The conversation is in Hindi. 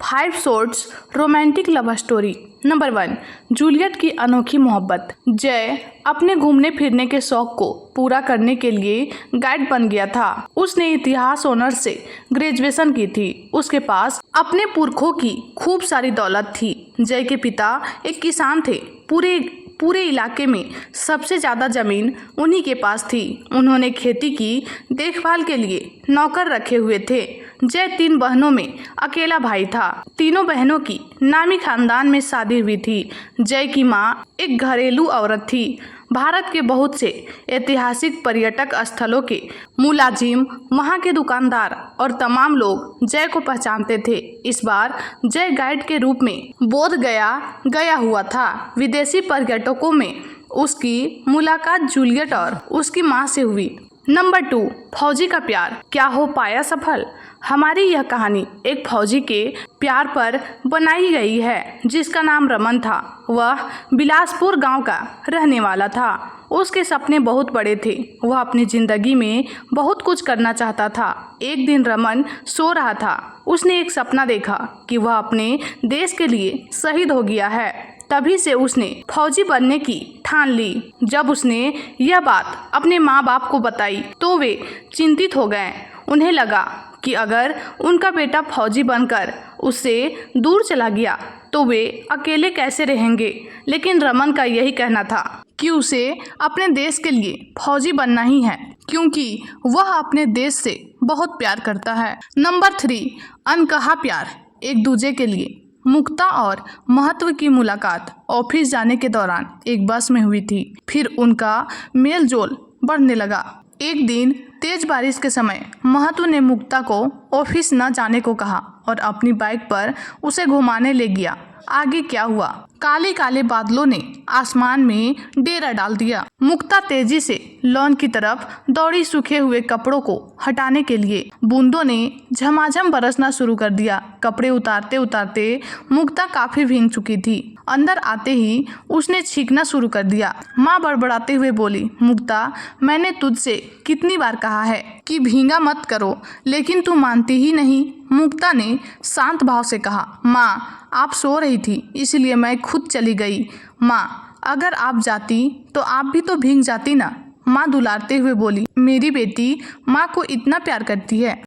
5 shorts romantic love story. Number 1, Juliet की अनोखी मोहब्बत। जय अपने घूमने फिरने के शौक को पूरा करने के लिए गाइड बन गया था। उसने इतिहास ऑनर्स से ग्रेजुएशन की थी। उसके पास अपने पुरखों की खूब सारी दौलत थी। जय के पिता एक किसान थे। पूरे इलाके में सबसे ज़्यादा ज़मीन उन्हीं के पास थी। उन्होंने खेती की देखभाल के लिए नौकर रखे हुए थे। जय 3 बहनों में अकेला भाई था। तीनों बहनों की नामी खानदान में शादी हुई थी। जय की माँ एक घरेलू औरत थी। भारत के बहुत से ऐतिहासिक पर्यटक स्थलों के मुलाजिम, वहाँ के दुकानदार और तमाम लोग जय को पहचानते थे। इस बार जय गाइड के रूप में बोध गया हुआ था। विदेशी पर्यटकों में उसकी मुलाकात जूलियट और उसकी माँ से हुई। नंबर 2, फौजी का प्यार क्या हो पाया सफल। हमारी यह कहानी एक फौजी के प्यार पर बनाई गई है जिसका नाम रमन था। वह बिलासपुर गांव का रहने वाला था। उसके सपने बहुत बड़े थे। वह अपनी जिंदगी में बहुत कुछ करना चाहता था। एक दिन रमन सो रहा था। उसने एक सपना देखा कि वह अपने देश के लिए शहीद हो गया है। तभी से उसने फौजी बनने की ठान ली। जब उसने यह बात अपने माँ बाप को बताई तो वे चिंतित हो गए। उन्हें लगा कि अगर उनका बेटा फौजी बनकर उससे दूर चला गया तो वे अकेले कैसे रहेंगे। लेकिन रमन का यही कहना था कि उसे अपने देश के लिए फौजी बनना ही है, क्योंकि वह अपने देश से बहुत प्यार करता है। नंबर 3, अनकहा प्यार एक दूजे के लिए। मुक्ता और महत्व की मुलाकात ऑफिस जाने के दौरान एक बस में हुई थी। फिर उनका मेल जोल बढ़ने लगा। एक दिन तेज बारिश के समय महत्व ने मुक्ता को ऑफिस न जाने को कहा और अपनी बाइक पर उसे घुमाने ले गया। आगे क्या हुआ? काले काले बादलों ने आसमान में डेरा डाल दिया। मुक्ता तेजी से लॉन की तरफ दौड़ी। सूखे हुए कपड़ों को हटाने के लिए बूंदों ने झमाझम बरसना शुरू कर दिया। कपड़े उतारते उतारते मुक्ता काफी भीग चुकी थी। अंदर आते ही उसने छींकना शुरू कर दिया। माँ बड़बड़ाते हुए बोली, मुक्ता, मैंने तुझसे कितनी बार कहा है कि भीगा मत करो, लेकिन तू मानती ही नहीं। मुक्ता ने शांत भाव से कहा, माँ, आप सो रही थी इसलिए मैं खुद चली गई। माँ, अगर आप जाती तो आप भी तो भीग जाती ना। माँ दुलारते हुए बोली, मेरी बेटी माँ को इतना प्यार करती है।